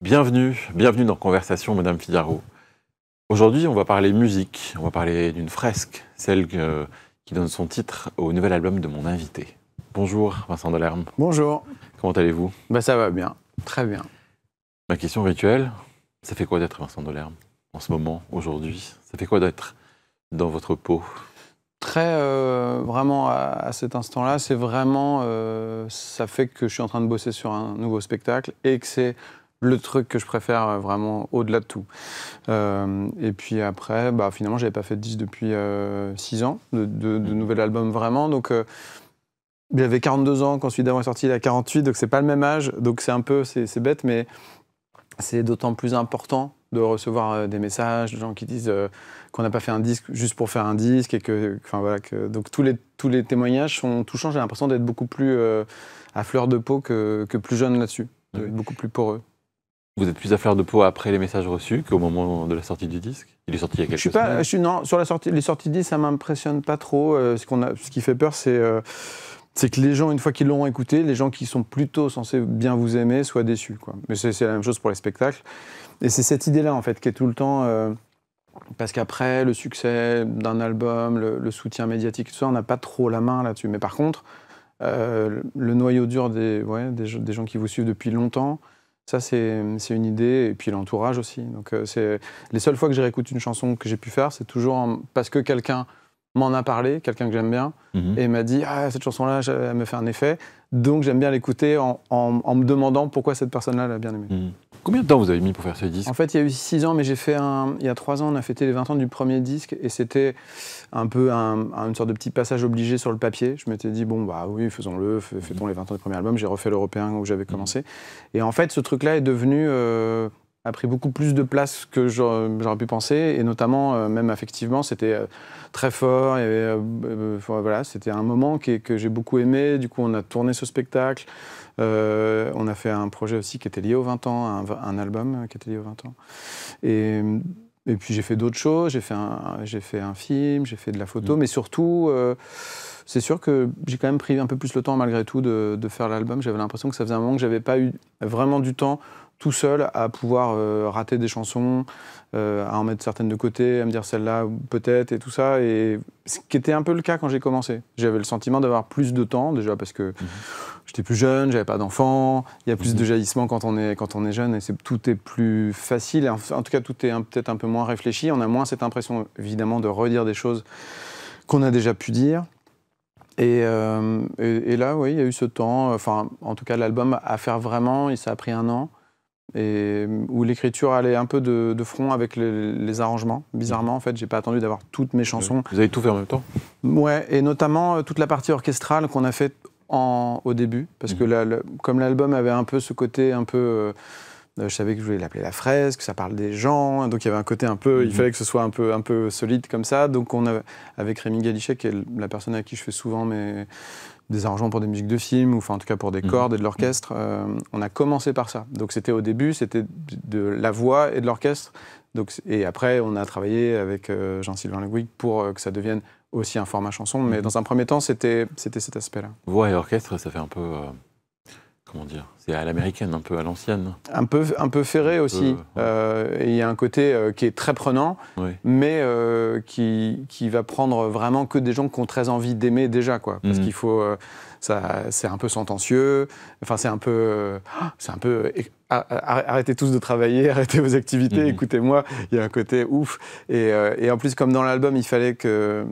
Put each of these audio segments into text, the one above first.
Bienvenue dans Conversation, Madame Figaro. Aujourd'hui, on va parler musique, on va parler d'une fresque, celle qui donne son titre au nouvel album de mon invité. Bonjour Vincent Delerme. Bonjour. Comment allez-vous? Ça va bien, très bien. Ma question rituelle, ça fait quoi d'être Vincent Delerme en ce moment, aujourd'hui? Ça fait quoi d'être dans votre peau? Vraiment à cet instant-là, c'est vraiment, ça fait que je suis en train de bosser sur un nouveau spectacle et que c'est le truc que je préfère vraiment au-delà de tout. Et puis après, finalement, j'avais pas fait de disque depuis 6 ans, de nouvel album vraiment. Donc, j'avais 42 ans quand celui d'avant est sorti, il a 48, donc c'est pas le même âge. Donc c'est un peu, c'est bête, mais c'est d'autant plus important de recevoir des messages de gens qui disent qu'on n'a pas fait un disque juste pour faire un disque et donc tous les témoignages sont touchants. J'ai l'impression d'être beaucoup plus à fleur de peau que plus jeune là-dessus, beaucoup plus poreux. Vous êtes plus à fleur de peau après les messages reçus qu'au moment de la sortie du disque? Il est sorti il y a quelques semaines. Non, sur les sorties de disques, ça m'impressionne pas trop. Ce qui fait peur, c'est que les gens, une fois qu'ils l'auront écouté, les gens qui sont plutôt censés bien vous aimer soient déçus, quoi. Mais c'est la même chose pour les spectacles. Et c'est cette idée-là, en fait, qui est tout le temps... parce qu'après, le succès d'un album, le soutien médiatique, tout ça, on n'a pas trop la main là-dessus. Mais par contre, le noyau dur des gens qui vous suivent depuis longtemps, ça, c'est une idée. Et puis l'entourage aussi. Donc, les seules fois que je réécoute une chanson que j'ai pu faire, c'est toujours parce que quelqu'un m'en a parlé, quelqu'un que j'aime bien, et m'a dit « Ah, cette chanson-là, elle me fait un effet ». Donc j'aime bien l'écouter en me demandant pourquoi cette personne-là l'a bien aimé. Combien de temps vous avez mis pour faire ce disque? En fait, il y a eu 6 ans, mais j'ai fait il y a 3 ans, on a fêté les 20 ans du premier disque, et c'était un peu une sorte de petit passage obligé sur le papier. Je m'étais dit, bon, oui, faisons-le, fêtons les 20 ans du premier album. J'ai refait l'Européen où j'avais commencé. Et en fait, ce truc-là est devenu... a pris beaucoup plus de place que j'aurais pu penser, et notamment, même affectivement, c'était très fort. Voilà, c'était un moment que j'ai beaucoup aimé. Du coup, on a tourné ce spectacle. On a fait un projet aussi qui était lié aux 20 ans, un album qui était lié aux 20 ans. Et puis j'ai fait d'autres choses, j'ai fait un film, j'ai fait de la photo, mais surtout, c'est sûr que j'ai quand même pris un peu plus le temps malgré tout de faire l'album. J'avais l'impression que ça faisait un moment que j'avais pas eu vraiment du temps tout seul à pouvoir rater des chansons, à en mettre certaines de côté, à me dire celle-là peut-être et tout ça. Et ce qui était un peu le cas quand j'ai commencé. J'avais le sentiment d'avoir plus de temps, déjà parce que j'étais plus jeune, j'avais pas d'enfants, il y a plus de jaillissements quand on est jeune et tout est plus facile. En tout cas, tout est peut-être un peu moins réfléchi. On a moins cette impression, évidemment, de redire des choses qu'on a déjà pu dire. Et là, oui, il y a eu ce temps, en tout cas, l'album à faire vraiment, ça a pris 1 an. Et où l'écriture allait un peu de front avec les arrangements. Bizarrement, en fait, j'ai pas attendu d'avoir toutes mes chansons. Vous avez tout fait en même temps? Ouais, et notamment toute la partie orchestrale qu'on a faite au début, parce que comme l'album avait un peu ce côté un peu... je savais que je voulais l'appeler la fresque, ça parle des gens, donc il y avait un côté un peu... Il fallait que ce soit un peu solide comme ça. Donc avec Rémi Galichet, qui est la personne avec qui je fais souvent des arrangements pour des musiques de films, ou en tout cas pour des cordes et de l'orchestre, on a commencé par ça. Donc c'était au début, c'était de la voix et de l'orchestre. Et après, on a travaillé avec Jean-Sylvain Le Gouic pour que ça devienne aussi un format chanson. Mais dans un premier temps, c'était cet aspect-là. Voix et orchestre, ça fait un peu... comment dire? C'est à l'américaine, un peu à l'ancienne. Un peu ferré aussi. Et il y a un côté qui est très prenant, mais qui va prendre vraiment que des gens qui ont très envie d'aimer déjà, quoi. Parce qu'il faut... c'est un peu sentencieux. Enfin, c'est un peu... arrêtez tous de travailler, arrêtez vos activités, écoutez-moi. Il y a un côté ouf. Et en plus, comme dans l'album, il fallait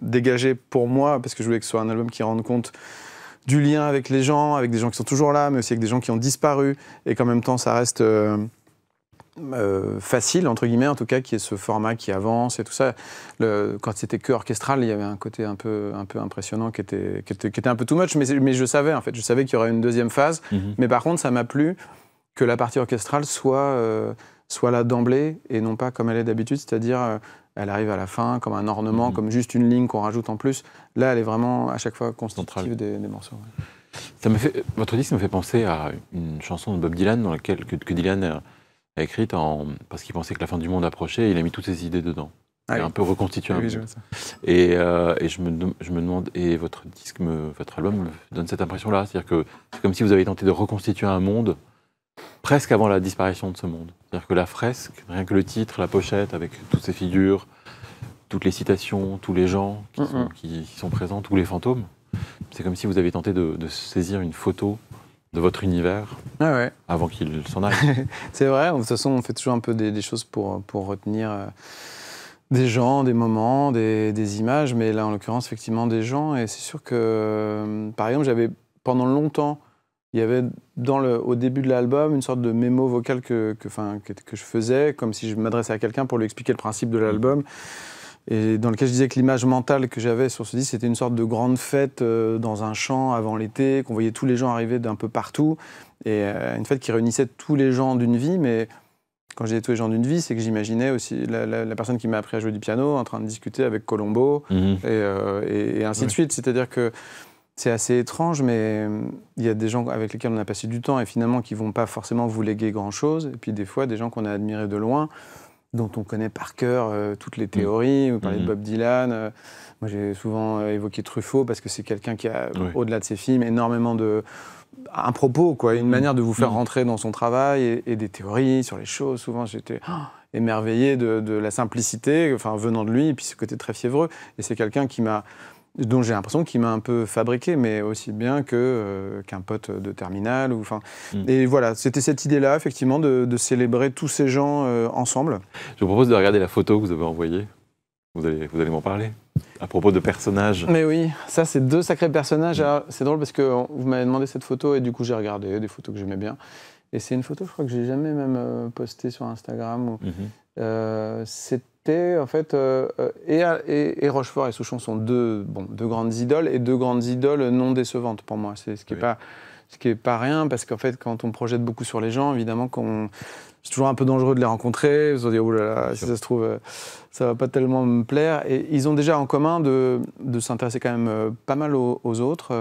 dégager pour moi, parce que je voulais que ce soit un album qui rende compte du lien avec les gens, avec des gens qui sont toujours là, mais aussi avec des gens qui ont disparu, et qu'en même temps, ça reste facile, entre guillemets, en tout cas, qu'il y ait ce format qui avance et tout ça. Quand c'était que orchestral, il y avait un côté un peu impressionnant qui était un peu too much, mais je savais, en fait. Je savais qu'il y aurait une deuxième phase, mais par contre, ça m'a plu que la partie orchestrale soit là d'emblée, et non pas comme elle est d'habitude, c'est-à-dire... elle arrive à la fin comme un ornement, comme juste une ligne qu'on rajoute en plus. Là, elle est vraiment à chaque fois constitutive des morceaux. Votre disque me fait penser à une chanson de Bob Dylan que Dylan a écrite parce qu'il pensait que la fin du monde approchait, et il a mis toutes ses idées dedans. Il a un peu reconstitué un monde. Et je me demande, et votre album me donne cette impression-là, c'est-à-dire que c'est comme si vous avez tenté de reconstituer un monde presque avant la disparition de ce monde. C'est-à-dire que la fresque, rien que le titre, la pochette, avec toutes ces figures, toutes les citations, tous les gens qui sont présents, tous les fantômes, c'est comme si vous aviez tenté de saisir une photo de votre univers avant qu'il s'en aille. C'est vrai, de toute façon on fait toujours un peu des choses pour retenir des gens, des moments, des images, mais là en l'occurrence effectivement des gens, et c'est sûr que par exemple j'avais pendant longtemps, il y avait au début de l'album une sorte de mémo vocal que je faisais, comme si je m'adressais à quelqu'un pour lui expliquer le principe de l'album, et dans lequel je disais que l'image mentale que j'avais sur ce disque, c'était une sorte de grande fête dans un champ avant l'été, qu'on voyait tous les gens arriver d'un peu partout, et une fête qui réunissait tous les gens d'une vie, mais quand je disais tous les gens d'une vie, c'est que j'imaginais aussi la personne qui m'a appris à jouer du piano en train de discuter avec Colombo, et ainsi de suite, c'est-à-dire que c'est assez étrange, mais il y a des gens avec lesquels on a passé du temps et finalement qui ne vont pas forcément vous léguer grand-chose, et puis des fois des gens qu'on a admirés de loin, dont on connaît par cœur toutes les théories. Vous parlez de Bob Dylan. Moi, j'ai souvent évoqué Truffaut parce que c'est quelqu'un qui a, au-delà de ses films, énormément un propos, quoi, une manière de vous faire rentrer dans son travail et des théories sur les choses. Souvent, j'étais émerveillé de la simplicité, venant de lui, et puis ce côté très fiévreux. Et c'est quelqu'un dont j'ai l'impression qu'il m'a un peu fabriqué, mais aussi bien qu'un pote de terminale. Et voilà, c'était cette idée-là, effectivement, de célébrer tous ces gens ensemble. Je vous propose de regarder la photo que vous avez envoyée. Vous allez m'en parler. À propos de personnages. Mais oui, ça, c'est 2 sacrés personnages. Alors, c'est drôle parce que vous m'avez demandé cette photo, et du coup, j'ai regardé des photos que j'aimais bien. Et c'est une photo, je crois, que j'ai jamais même postée sur Instagram. C'était, en fait, et Rochefort et Souchon sont deux grandes idoles, et 2 grandes idoles non décevantes pour moi. C'est ce qui est pas rien, parce qu'en fait, quand on projette beaucoup sur les gens, évidemment, c'est toujours un peu dangereux de les rencontrer. Vous vous dites, oh là là, si ça se trouve, ça va pas tellement me plaire. Et ils ont déjà en commun de s'intéresser quand même pas mal aux autres,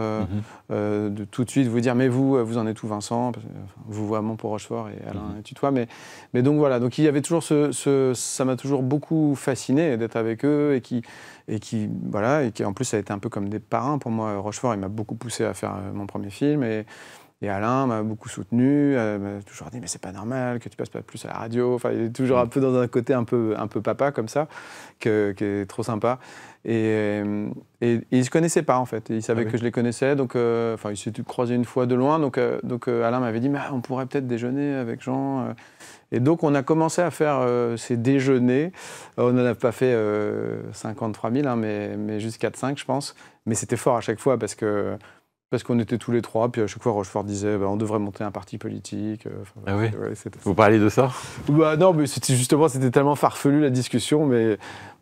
de tout de suite vous dire, mais vous en êtes où, Vincent? Vous vraiment pour Rochefort et Alain et Tutois. Mais donc voilà, donc il y avait toujours ça m'a toujours beaucoup fasciné d'être avec eux, et qui en plus ça a été un peu comme des parrains pour moi. Rochefort, il m'a beaucoup poussé à faire mon premier film, et Alain m'a beaucoup soutenu, m'a toujours dit mais c'est pas normal que tu passes pas plus à la radio. Il est toujours un peu dans un côté un peu papa comme ça, qui est trop sympa. Et ils se connaissaient pas en fait. Ils savaient que je les connaissais, donc ils s'étaient croisés une fois de loin. Donc Alain m'avait dit mais on pourrait peut-être déjeuner avec Jean. Et donc on a commencé à faire ces déjeuners. On n'en a pas fait 53 000, mais juste 4-5 je pense. Mais c'était fort à chaque fois parce qu'on était tous les 3, puis à chaque fois Rochefort disait on devrait monter un parti politique. Vous parliez de ça? Non, mais c'était tellement farfelu la discussion, mais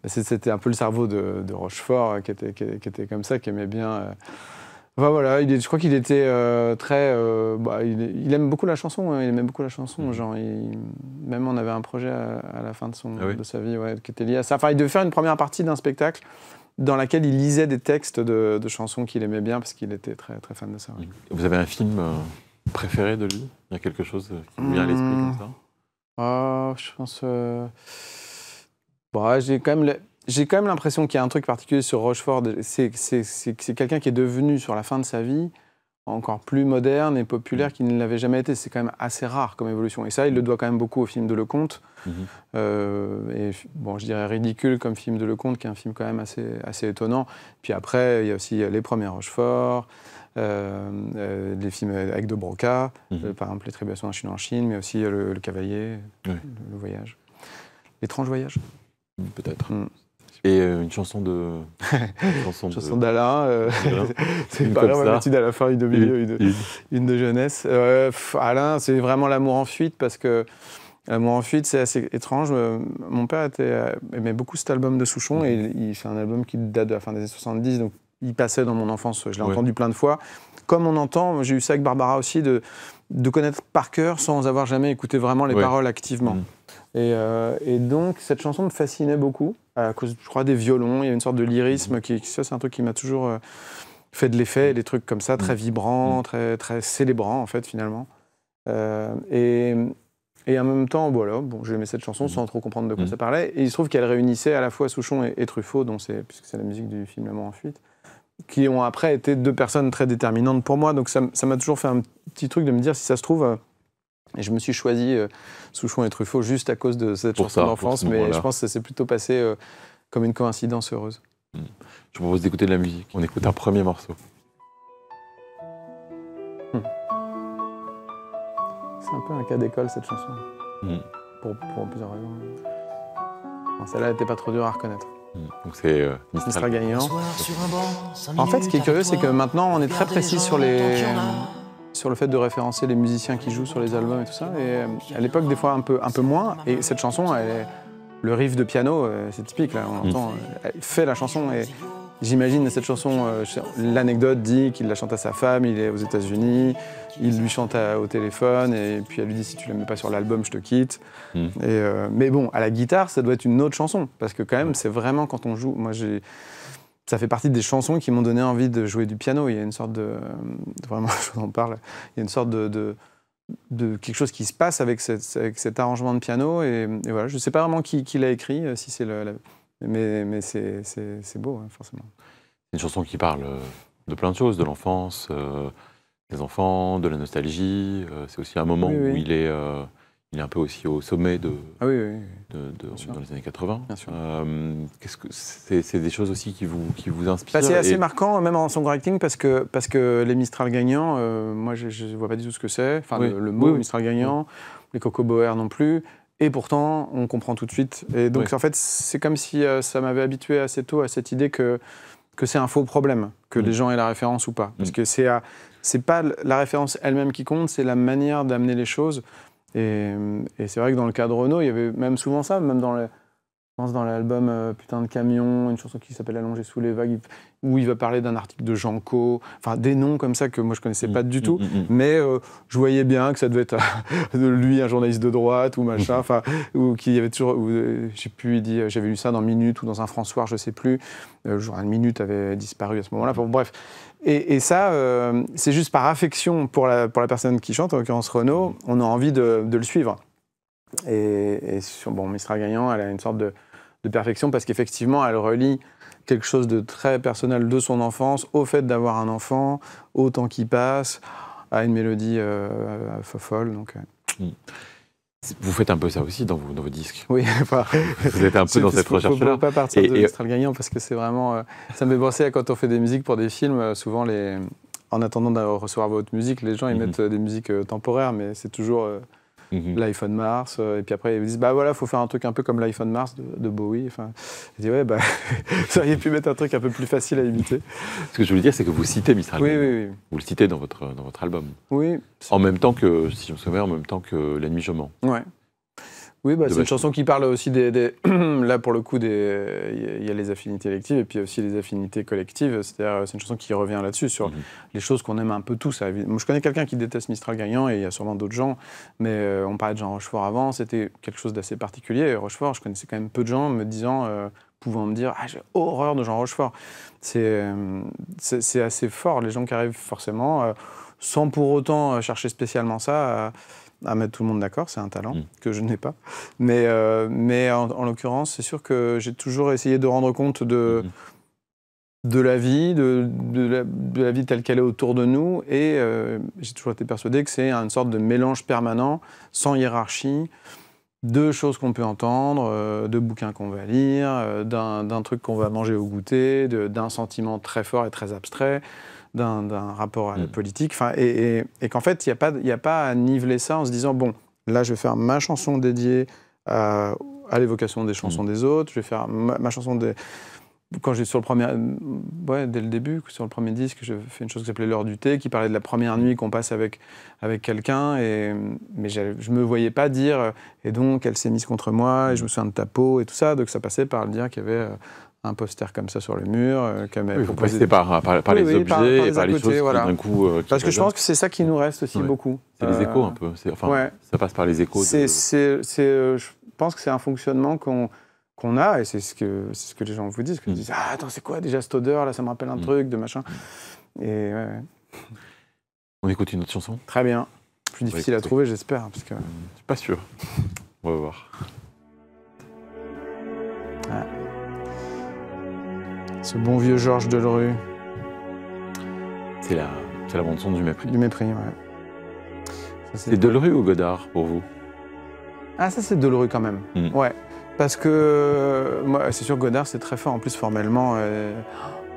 c'était un peu le cerveau de Rochefort qui était comme ça, qui aimait bien. Voilà, je crois qu'il était très. Il aime beaucoup la chanson, il aimait beaucoup la chanson. Genre, même on avait un projet à la fin de sa vie qui était lié à ça. Il devait faire une première partie d'un spectacle dans laquelle il lisait des textes de chansons qu'il aimait bien, parce qu'il était très, très fan de ça. Vous avez un film préféré de lui? Il y a quelque chose qui vous vient à l'esprit comme ça? Je pense... j'ai quand même l'impression qu'il y a un truc particulier sur Rochefort. C'est quelqu'un qui est devenu, sur la fin de sa vie, encore plus moderne et populaire qu'il ne l'avait jamais été. C'est quand même assez rare comme évolution. Et ça, il le doit quand même beaucoup au film de Lecomte. Je dirais ridicule comme film de Lecomte, qui est un film quand même assez étonnant. Puis après, il y a aussi les premiers Rochefort, les films avec De Broca, par exemple Les Tribulations d'un Chinois en Chine, mais aussi le Cavalier, le Voyage. L'étrange voyage. Peut-être. Et une chanson chanson d'Alain, c'est pareil, on va mettre à la fin, une de milieu, une de jeunesse. Alain, c'est vraiment L'amour en fuite, parce que L'amour en fuite, c'est assez étrange. Mon père aimait beaucoup cet album de Souchon, et c'est un album qui date de la fin des années 70, donc il passait dans mon enfance, je l'ai entendu plein de fois. Comme on entend, j'ai eu ça avec Barbara aussi, de connaître par cœur sans avoir jamais écouté vraiment les paroles activement. Et donc, cette chanson me fascinait beaucoup, à cause, je crois, des violons. Il y a une sorte de lyrisme, ça, c'est un truc qui m'a toujours fait de l'effet, des trucs comme ça, très vibrants, très, très célébrants, en fait, finalement. Et en même temps, j'aimais cette chanson sans trop comprendre de quoi ça parlait. Et il se trouve qu'elle réunissait à la fois Souchon et Truffaut, puisque c'est la musique du film L'amour en fuite, qui ont après été 2 personnes très déterminantes pour moi. Donc ça m'a toujours fait un petit truc de me dire, si ça se trouve, Et je me suis choisi Souchon et Truffaut juste à cause de cette chanson d'enfance, mais je pense que ça s'est plutôt passé comme une coïncidence heureuse. Je vous propose d'écouter de la musique. On écoute un premier morceau. C'est un peu un cas d'école, cette chanson. Pour plusieurs raisons. Celle-là n'était pas trop dure à reconnaître. Donc c'est Mistral gagnant. En fait, ce qui est curieux, c'est que maintenant, on est très précis sur le fait de référencer les musiciens qui jouent sur les albums et tout ça. Et à l'époque, des fois, un peu moins. Et cette chanson, le riff de piano, c'est typique, là, on entend. Elle fait la chanson. Et j'imagine cette chanson, l'anecdote dit qu'il la chante à sa femme, il est aux États-Unis, il lui chante au téléphone, et puis elle lui dit si tu la mets pas sur l'album, je te quitte. Mais bon, à la guitare, ça doit être une autre chanson, parce que quand même, c'est vraiment quand on joue. Moi, ça fait partie des chansons qui m'ont donné envie de jouer du piano. Il y a une sorte vraiment, je vous en parle, il y a une sorte de quelque chose qui se passe avec cet arrangement de piano, et voilà, je sais pas vraiment qui l'a écrit, si c'est mais c'est beau, hein, forcément. C'est une chanson qui parle de plein de choses, de l'enfance, des enfants, de la nostalgie. C'est aussi un moment où il est un peu aussi au sommet dans les années 80. Bien sûr. C'est des choses aussi qui vous inspirent. C'est assez marquant, même en songwriting, parce que les Mistral gagnants, moi je ne vois pas du tout ce que c'est. Enfin, le mot Mistral gagnant, les Coco Boer non plus. Et pourtant, on comprend tout de suite. Et donc, en fait, c'est comme si ça m'avait habitué assez tôt à cette idée que c'est un faux problème, que les gens aient la référence ou pas. Parce que c'est pas la référence elle-même qui compte, c'est la manière d'amener les choses. Et c'est vrai que dans le cas de Renaud, il y avait même souvent ça, même je pense dans l'album Putain de camion, une chanson qui s'appelle Allongé sous les vagues, où il va parler d'un article de Janco, enfin des noms comme ça que moi je connaissais pas du tout, mais je voyais bien que ça devait être lui, un journaliste de droite ou machin, enfin, ou qu'il y avait toujours, je sais plus, il dit, j'avais lu ça dans Minute ou dans un François, je sais plus, le journal Minute avait disparu à ce moment-là, enfin, bref. Et ça, c'est juste par affection pour la personne qui chante, en l'occurrence Renaud, on a envie de le suivre. Et sur Mistral gagnant, elle a une sorte de perfection parce qu'effectivement, elle relie quelque chose de très personnel de son enfance au fait d'avoir un enfant, au temps qui passe, à une mélodie folle. Donc, Vous faites un peu ça aussi dans vos disques. Oui, enfin, vous êtes un peu dans cette recherche-là. Il ne faut pas partir de Mistral gagnant parce que c'est vraiment... ça me fait penser à quand on fait des musiques pour des films, souvent en attendant de recevoir votre musique, les gens ils mettent des musiques temporaires, mais c'est toujours... l'iPhone Mars, et puis après ils me disent bah voilà, faut faire un truc un peu comme l'iPhone Mars de Bowie. Enfin, je dis ouais, bah vous auriez pu mettre un truc un peu plus facile à imiter. Ce que je voulais dire, c'est que vous citez Mistral. Oui. Vous le citez dans votre album. Oui. En même temps que, si je me souviens, en même temps que La Nuit je mens. Ouais. Oui, bah, c'est une chanson qui parle aussi là, pour le coup, il y a les affinités électives et puis aussi les affinités collectives. C'est-à-dire, c'est une chanson qui revient là-dessus, sur les choses qu'on aime un peu tous. Moi, je connais quelqu'un qui déteste Mistral gagnant et il y a sûrement d'autres gens. Mais on parlait de Jean Rochefort avant, c'était quelque chose d'assez particulier. Et Rochefort, je connaissais quand même peu de gens me disant, pouvant me dire « Ah, j'ai horreur de Jean Rochefort ». C'est assez fort, les gens qui arrivent forcément, sans pour autant chercher spécialement ça, à mettre tout le monde d'accord, c'est un talent que je n'ai pas. Mais en l'occurrence, c'est sûr que j'ai toujours essayé de rendre compte de la vie, de la vie telle qu'elle est autour de nous, et j'ai toujours été persuadé que c'est une sorte de mélange permanent, sans hiérarchie, de choses qu'on peut entendre, de bouquins qu'on va lire, d'un truc qu'on va manger au goûter, d'un sentiment très fort et très abstrait, d'un rapport à la politique, et qu'en fait, il n'y a pas à niveler ça en se disant, bon, là, je vais faire ma chanson dédiée à l'évocation des chansons des autres, je vais faire ma chanson quand j'ai sur le premier... dès le début, sur le premier disque, j'ai fait une chose qui s'appelait L'heure du thé, qui parlait de la première nuit qu'on passe avec quelqu'un, mais je ne me voyais pas dire « et donc, elle s'est mise contre moi, et je me souviens de ta peau », et tout ça, donc ça passait par le dire qu'il y avait... un poster comme ça sur le mur, vous passez par les objets, par les choses voilà. d'un coup... Parce que je pense que c'est ça qui nous reste aussi beaucoup. C'est les échos un peu, ça passe par les échos. Je pense que c'est un fonctionnement qu'on a, et c'est ce que les gens vous disent, ils disent « Ah, attends, c'est quoi déjà cette odeur, là, ça me rappelle un truc, de machin ». Et On écoute une autre chanson ? Très bien. Plus difficile à trouver, j'espère. Parce que... Je suis pas sûr. On va voir. Ouais. Ce bon vieux Georges Delerue. C'est la bande-son du Mépris. Du Mépris, ouais. C'est Delerue ou Godard pour vous? Ah, ça c'est Delerue quand même. Ouais. Parce que moi, c'est sûr que Godard c'est très fort. En plus formellement,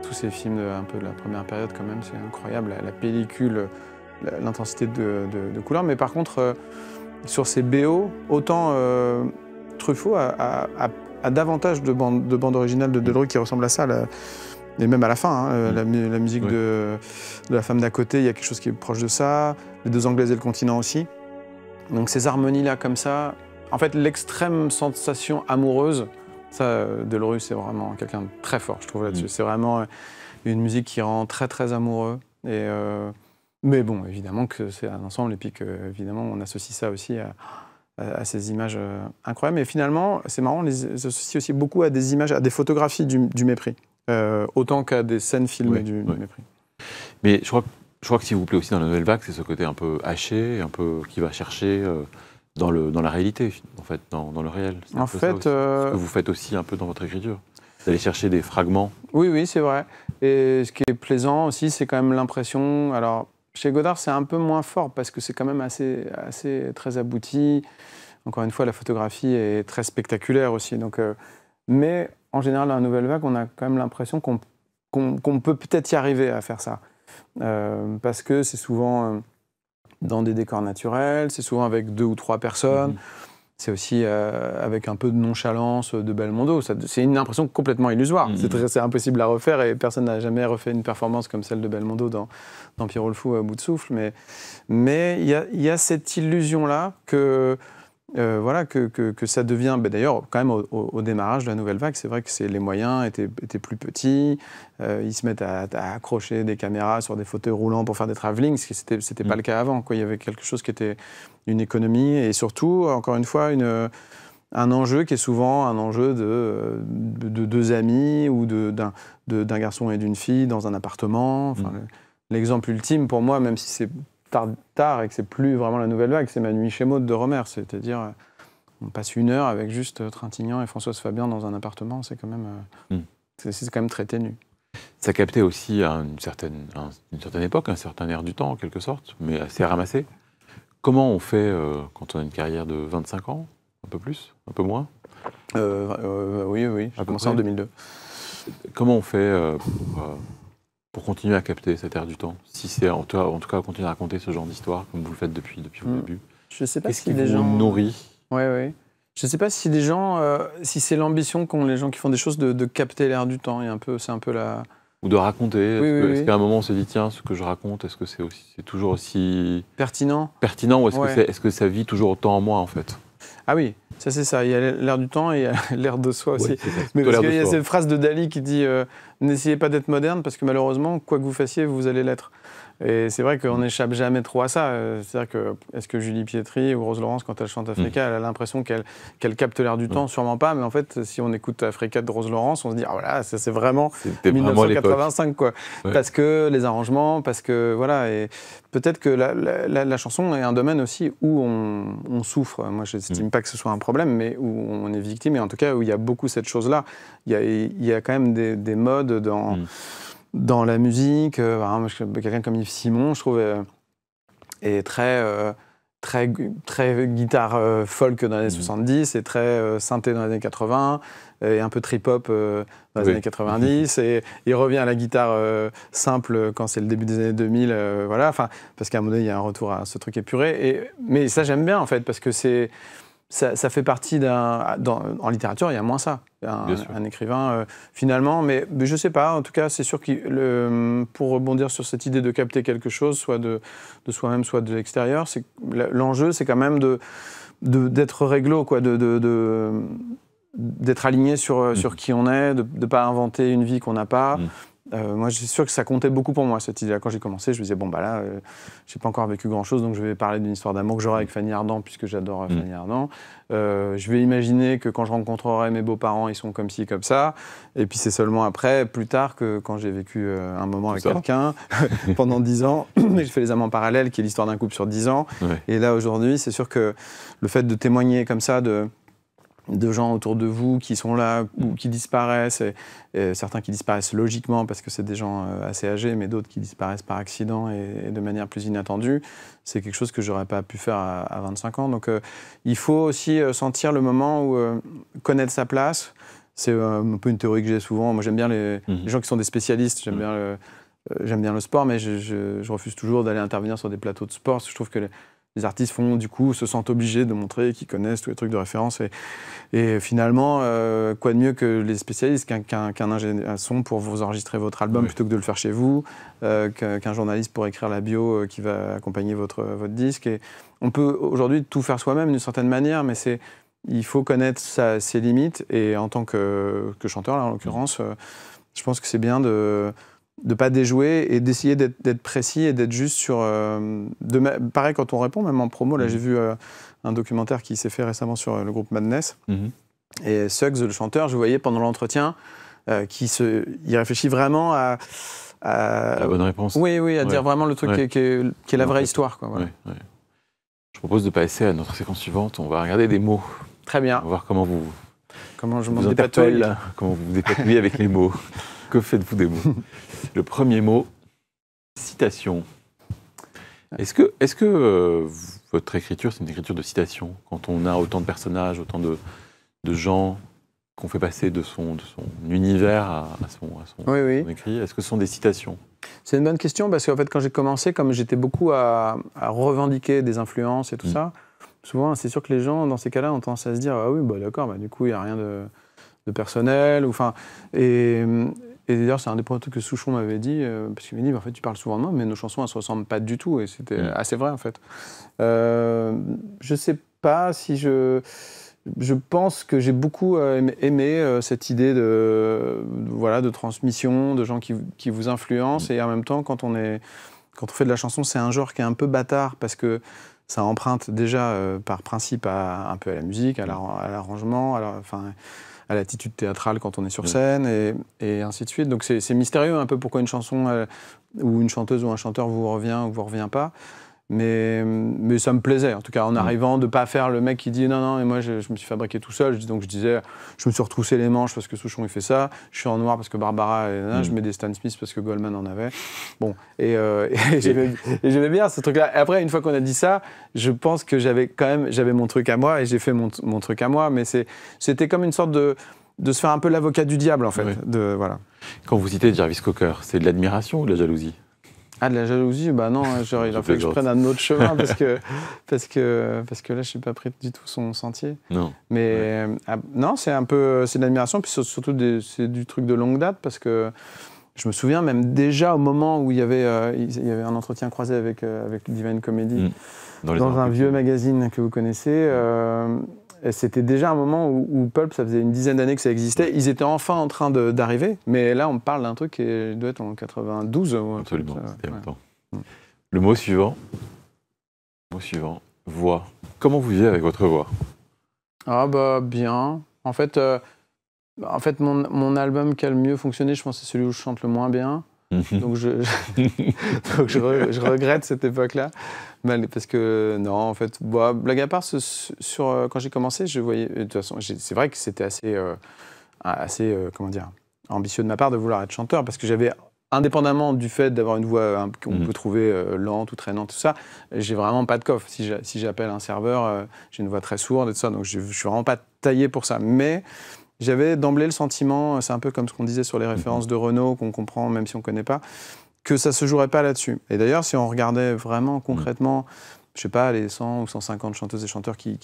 tous ces films un peu de la première période quand même, c'est incroyable. La pellicule, l'intensité de couleurs. Mais par contre, sur ces BO, autant Truffaut a davantage de bandes originales de Delerue qui ressemblent à ça. Et même à la fin, hein, la musique de La femme d'à côté, il y a quelque chose qui est proche de ça. Les deux Anglaises et le continent aussi. Donc ces harmonies-là comme ça, en fait l'extrême sensation amoureuse, ça, Delerue c'est vraiment quelqu'un de très fort, je trouve là-dessus. C'est vraiment une musique qui rend très très amoureux. Mais bon, évidemment que c'est un ensemble et puis évidemment on associe ça aussi à ces images incroyables. Mais finalement, c'est marrant, on les associe aussi beaucoup à des images, à des photographies du mépris. Autant qu'à des scènes filmées du mépris. Mais je crois que ce qui vous plaît aussi dans la Nouvelle Vague, c'est ce côté un peu haché, un peu qui va chercher dans la réalité, en fait, dans le réel. En fait, ce que vous faites aussi un peu dans votre écriture. Vous allez chercher des fragments. Oui, c'est vrai. Et ce qui est plaisant aussi, c'est quand même l'impression. Alors, chez Godard, c'est un peu moins fort parce que c'est quand même assez très abouti. Encore une fois, la photographie est très spectaculaire aussi. Donc, mais en général, dans la Nouvelle Vague, on a quand même l'impression qu'on peut peut-être y arriver à faire ça. Parce que c'est souvent dans des décors naturels, c'est souvent avec 2 ou 3 personnes, c'est aussi avec un peu de nonchalance de Belmondo. C'est une impression complètement illusoire. C'est impossible à refaire et personne n'a jamais refait une performance comme celle de Belmondo dans Pierrot le Fou à bout de souffle. Mais il y a cette illusion-là que ça devient, d'ailleurs, quand même au démarrage de la Nouvelle Vague, c'est vrai que les moyens étaient plus petits, ils se mettent à accrocher des caméras sur des fauteuils roulants pour faire des travelling, ce qui c'était pas le cas avant, quoi. Il y avait quelque chose qui était une économie et surtout, encore une fois, un enjeu qui est souvent un enjeu de 2 amis ou d'un garçon et d'une fille dans un appartement. Enfin, l'exemple ultime pour moi, même si c'est tard et que c'est plus vraiment la Nouvelle Vague, c'est Ma nuit chez Maud de Rohmer, c'est-à-dire on passe 1 heure avec juste Trintignant et Françoise Fabian dans un appartement, c'est quand même très ténu. Ça captait aussi à une certaine époque, un certain air du temps en quelque sorte, mais assez ramassé. Comment on fait quand on a une carrière de 25 ans, un peu plus, un peu moins? Oui, j'ai commencé en 2002. Comment on fait pour continuer à capter cet air du temps, si c'est en tout cas continuer à raconter ce genre d'histoire comme vous le faites depuis le début? Je sais pas. Qu'est-ce qui vous nourrit? Oui. Je sais pas si les gens, si c'est l'ambition qu'ont les gens qui font des choses de capter l'air du temps. C'est un peu la. Ou de raconter. Est-ce qu'à un moment on se dit tiens, ce que je raconte, est-ce que c'est toujours aussi pertinent ou est-ce que ça vit toujours autant en moi en fait? Ah oui, ça c'est ça. Il y a l'air du temps et il y a l'air de soi aussi. Mais parce qu'il y a cette phrase de Dali qui dit n'essayez pas d'être moderne parce que malheureusement, quoi que vous fassiez, vous allez l'être. Et c'est vrai qu'on n'échappe jamais trop à ça. C'est-à-dire que, est-ce que Julie Pietri ou Rose Laurence, quand elle chante Africa, elle a l'impression qu'elle capte l'air du temps? Sûrement pas, mais en fait, si on écoute Africa de Rose Laurence, on se dit, ah voilà, ça c'est vraiment 1985, quoi. Ouais. Parce que les arrangements, parce que, voilà. Et peut-être que la chanson est un domaine aussi où on souffre. Moi, je n'estime pas que ce soit un problème, mais où on est victime, et en tout cas, où il y a beaucoup cette chose-là. Il y a quand même des modes dans la musique. Quelqu'un comme Yves Simon, je trouve, est très guitare folk dans les années 70 et très synthé dans les années 80 et un peu trip-hop dans les années 90 et il revient à la guitare simple quand c'est le début des années 2000, parce qu'à un moment donné il y a un retour à ce truc épuré. Mais ça j'aime bien en fait parce que ça fait partie en littérature, il y a moins ça. Un écrivain, finalement, mais je ne sais pas, en tout cas, c'est sûr que pour rebondir sur cette idée de capter quelque chose, soit de soi-même, soit de l'extérieur, l'enjeu, c'est quand même d'être réglo, quoi, d'être aligné sur qui on est, de ne pas inventer une vie qu'on n'a pas. Moi, je suis sûr que ça comptait beaucoup pour moi, cette idée-là. Quand j'ai commencé, je me disais, bon, bah là, je n'ai pas encore vécu grand-chose, donc je vais parler d'une histoire d'amour que j'aurai avec Fanny Ardant, puisque j'adore Fanny Ardant. Je vais imaginer que quand je rencontrerai mes beaux-parents, ils sont comme ci, comme ça. Et puis c'est seulement après, plus tard, que quand j'ai vécu un moment avec quelqu'un, pendant 10 ans, j'ai fait Les Amants parallèles, qui est l'histoire d'un couple sur 10 ans. Ouais. Et là, aujourd'hui, c'est sûr que le fait de témoigner comme ça, de gens autour de vous qui sont là ou qui disparaissent, et certains qui disparaissent logiquement parce que c'est des gens assez âgés, mais d'autres qui disparaissent par accident et de manière plus inattendue, c'est quelque chose que j'aurais pas pu faire à 25 ans. Donc il faut aussi sentir le moment où connaître sa place. C'est un peu une théorie que j'ai souvent. Moi j'aime bien les gens qui sont des spécialistes, j'aime bien le sport, mais je refuse toujours d'aller intervenir sur des plateaux de sport. Je trouve que les artistes se sentent obligés de montrer qu'ils connaissent tous les trucs de référence. Et finalement, quoi de mieux que les spécialistes qu'un ingénieur son pour vous enregistrer votre album plutôt que de le faire chez vous, qu'un journaliste pour écrire la bio qui va accompagner votre disque. Et on peut aujourd'hui tout faire soi-même d'une certaine manière, mais il faut connaître ses limites. Et en tant que chanteur, là, en l'occurrence, je pense que c'est bien de ne pas déjouer et d'essayer d'être précis et d'être juste sur... pareil, quand on répond, même en promo, là j'ai vu un documentaire qui s'est fait récemment sur le groupe Madness. Et Suggs, le chanteur, je voyais pendant l'entretien, il réfléchit vraiment à la bonne réponse. Oui, à dire vraiment le truc qui est la vraie histoire. Quoi, voilà. Je propose de passer à notre séquence suivante. On va regarder des mots. Très bien. On va voir comment je m'en dépatouille. Comment vous vous dépatouillez avec les mots. Que faites-vous des mots? Le premier mot, citation. Est-ce que votre écriture, c'est une écriture de citation? Quand on a autant de personnages, autant de gens qu'on fait passer de son univers à son écrit, est-ce que ce sont des citations? C'est une bonne question parce qu'en fait, quand j'ai commencé, comme j'étais beaucoup à revendiquer des influences et tout ça, souvent, c'est sûr que les gens, dans ces cas-là, ont tendance à se dire « Ah oui, bah, d'accord, bah, du coup, il n'y a rien de personnel. » Et d'ailleurs, c'est un des premiers trucs que Souchon m'avait dit, parce qu'il m'a dit, en fait, tu parles souvent de moi, mais nos chansons, elles ne se ressemblent pas du tout. Et c'était assez vrai, en fait. Je ne sais pas si je pense que j'ai beaucoup aimé cette idée de transmission, de gens qui vous influencent. Et en même temps, quand on fait de la chanson, c'est un genre qui est un peu bâtard, parce que ça emprunte déjà, par principe, un peu à la musique, à l'arrangement, à l'attitude théâtrale quand on est sur scène, et ainsi de suite. Donc c'est mystérieux un peu pourquoi une chanson ou une chanteuse ou un chanteur vous revient ou vous revient pas. Mais ça me plaisait, en tout cas, en arrivant, de ne pas faire le mec qui dit « Non, et moi, je me suis fabriqué tout seul. » Donc je disais « Je me suis retroussé les manches parce que Souchon, il fait ça. Je suis en noir parce que Barbara, je mets des Stan Smith parce que Goldman en avait. » Bon, et j'aimais bien ce truc-là. Et après, une fois qu'on a dit ça, je pense que j'avais mon truc à moi, et j'ai fait mon truc à moi. Mais c'était comme une sorte de se faire un peu l'avocat du diable, en fait. Voilà. Quand vous citez Jarvis Cocker, c'est de l'admiration ou de la jalousie? Ah, de la jalousie, bah non, il a fallu que je prenne un autre chemin parce que là, je ne suis pas pris du tout son sentier. Non. Mais non, c'est de l'admiration, puis surtout c'est du truc de longue date, parce que je me souviens même déjà au moment où il y avait un entretien croisé avec Divine Comedy dans un vieux magazine que vous connaissez. C'était déjà un moment où Pulp, ça faisait une dizaine d'années que ça existait. Ils étaient enfin en train d'arriver, mais là, on parle d'un truc qui doit être en 92. Absolument, c'était longtemps. Le mot suivant, voix. Comment vous vivez avec votre voix? Ah bah bien. En fait, mon album qui a le mieux fonctionné, je pense, c'est celui où je chante le moins bien. Donc je regrette cette époque-là, parce que non, en fait, blague à part, quand j'ai commencé, je voyais, de toute façon, c'est vrai que c'était assez comment dire, ambitieux de ma part de vouloir être chanteur, parce que j'avais, indépendamment du fait d'avoir une voix qu'on peut trouver lente ou traînante, tout ça, j'ai vraiment pas de coffre. Si j'appelle un serveur, j'ai une voix très sourde et tout ça, donc je suis vraiment pas taillé pour ça. Mais j'avais d'emblée le sentiment, c'est un peu comme ce qu'on disait sur les références de Renaud, qu'on comprend même si on ne connaît pas, que ça ne se jouerait pas là-dessus. Et d'ailleurs, si on regardait vraiment concrètement, je ne sais pas, les 100 ou 150 chanteuses et chanteurs qui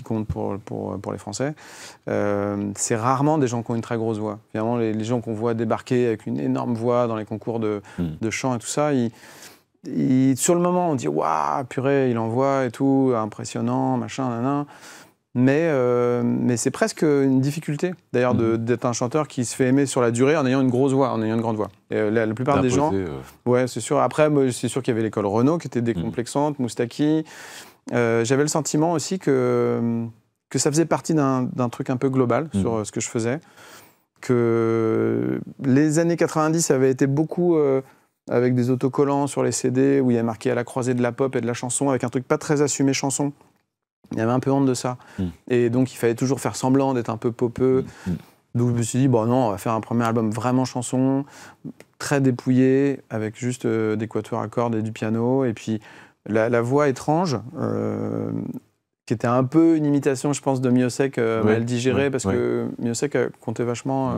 comptent pour les Français, c'est rarement des gens qui ont une très grosse voix. Finalement, les gens qu'on voit débarquer avec une énorme voix dans les concours de chant et tout ça, sur le moment, on dit « Waouh, purée, il envoie et tout, impressionnant, machin, nanana ». Mais c'est presque une difficulté, d'ailleurs, d'être un chanteur qui se fait aimer sur la durée en ayant une grosse voix, en ayant une grande voix. Et la plupart des gens... Ouais, c'est sûr. Après, moi, c'est sûr qu'il y avait l'école Renaud qui était décomplexante, Moustaki. J'avais le sentiment aussi que ça faisait partie d'un truc un peu global sur ce que je faisais. Que les années 90 avaient été beaucoup avec des autocollants sur les CD où il y a marqué « à la croisée de la pop et de la chanson », avec un truc pas très assumé chanson. Il avait un peu honte de ça. Et donc, il fallait toujours faire semblant d'être un peu popeux. Donc, je me suis dit, bon, non, on va faire un premier album vraiment chanson, très dépouillé, avec juste des quatuors à cordes et du piano. Et puis, la voix étrange, qui était un peu une imitation, je pense, de Miosek, mal digérée, parce que Miosek comptait vachement,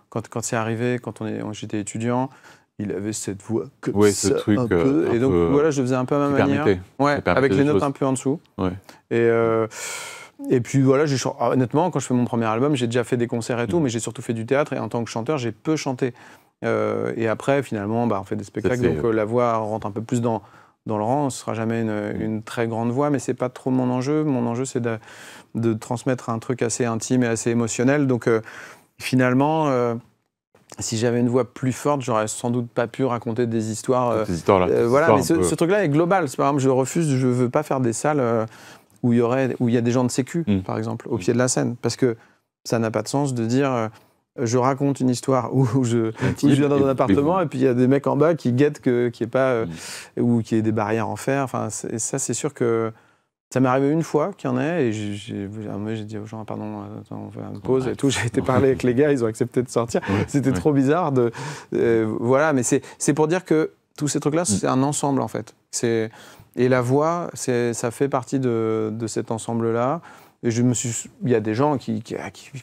quand c'est arrivé, quand j'étais étudiant. Il avait cette voix comme ça, truc, un peu. Et donc, voilà, je le faisais un peu à ma manière. Avec les notes un peu en dessous. Et puis, voilà, honnêtement, quand je fais mon premier album, j'ai déjà fait des concerts et tout, mais j'ai surtout fait du théâtre. Et en tant que chanteur, j'ai peu chanté. Et après, finalement, on fait des spectacles. Donc, la voix rentre un peu plus dans le rang. Ce ne sera jamais une très grande voix, mais ce n'est pas trop mon enjeu. Mon enjeu, c'est de transmettre un truc assez intime et assez émotionnel. Donc, finalement... si j'avais une voix plus forte, j'aurais sans doute pas pu raconter des histoires. Voilà, mais ce truc-là est global. Par exemple, je veux pas faire des salles où il y a des gens de sécu, par exemple, au pied de la scène, parce que ça n'a pas de sens de dire je raconte une histoire où je viens dans un appartement et puis il y a des mecs en bas qui guettent qu'il n'y ait pas ou qu'il y ait des barrières en fer. Enfin, ça, c'est sûr que ça m'est arrivé une fois qu'il y en ait, et j'ai dit aux gens, pardon, attends, on fait une pause et tout. J'ai été parler avec les gars, ils ont accepté de sortir. C'était trop bizarre. Voilà, mais c'est pour dire que tous ces trucs-là, c'est un ensemble, en fait. Et la voix, ça fait partie de cet ensemble-là. Et il y a des gens qui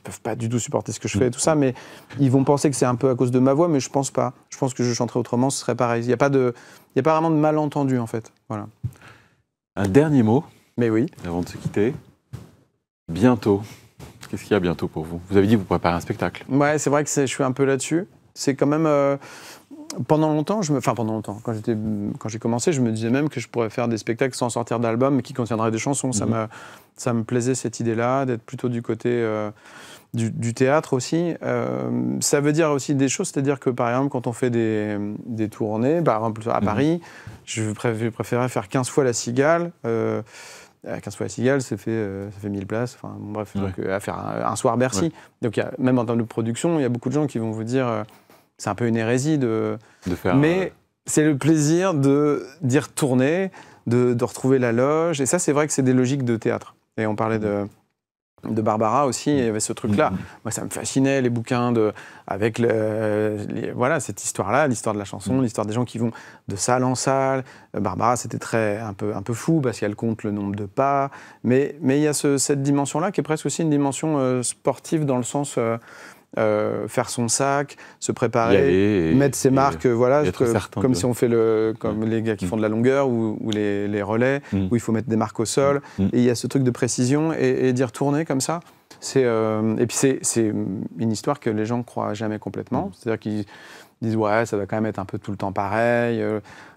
peuvent pas du tout supporter ce que je fais et tout ça, mais ils vont penser que c'est un peu à cause de ma voix, mais je pense pas. Je pense que je chanterais autrement, ce serait pareil. Il n'y a pas vraiment de malentendu, en fait. Voilà. Un dernier mot. Mais oui. Avant de se quitter, bientôt. Qu'est-ce qu'il y a bientôt pour vous? Vous avez dit que vous préparez un spectacle. Ouais, c'est vrai que je suis un peu là-dessus. C'est quand même... pendant longtemps, quand j'ai commencé, je me disais même que je pourrais faire des spectacles sans sortir d'album, mais qui contiendraient des chansons. Ça me plaisait, cette idée-là, d'être plutôt du côté du théâtre aussi. Ça veut dire aussi des choses, c'est-à-dire que, par exemple, quand on fait des tournées, par exemple à Paris, je préférais faire 15 fois la Cigale. 15 fois la Cigale, ça fait 1000 places. Enfin, bon, bref, donc, à faire un soir Bercy. Donc, même en termes de production, il y a beaucoup de gens qui vont vous dire c'est un peu une hérésie de faire. Mais c'est le plaisir d'y retourner, de retrouver la loge. Et ça, c'est vrai que c'est des logiques de théâtre. Et on parlait de Barbara aussi, il y avait ce truc-là. Moi, ça me fascinait, les bouquins avec voilà, cette histoire-là, l'histoire de la chanson, l'histoire des gens qui vont de salle en salle. Barbara, c'était un peu fou parce qu'elle compte le nombre de pas. Mais il y a cette dimension-là qui est presque aussi une dimension sportive dans le sens... faire son sac, se préparer, mettre ses marques, voilà, comme si on fait comme les gars qui font de la longueur ou les relais, où il faut mettre des marques au sol. Et il y a ce truc de précision et d'y retourner comme ça. Et puis c'est une histoire que les gens ne croient jamais complètement. C'est-à-dire qu'ils disent ouais, ça va quand même être un peu tout le temps pareil.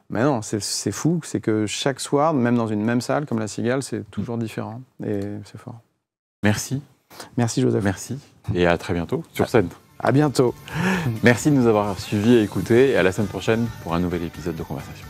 Mais non, c'est fou. C'est que chaque soir, même dans une même salle comme la Cigale, c'est toujours différent. Et c'est fort. Merci. Merci Joseph. Merci. Et à très bientôt sur scène. À bientôt. Merci de nous avoir suivis et écoutés. Et à la semaine prochaine pour un nouvel épisode de Conversation.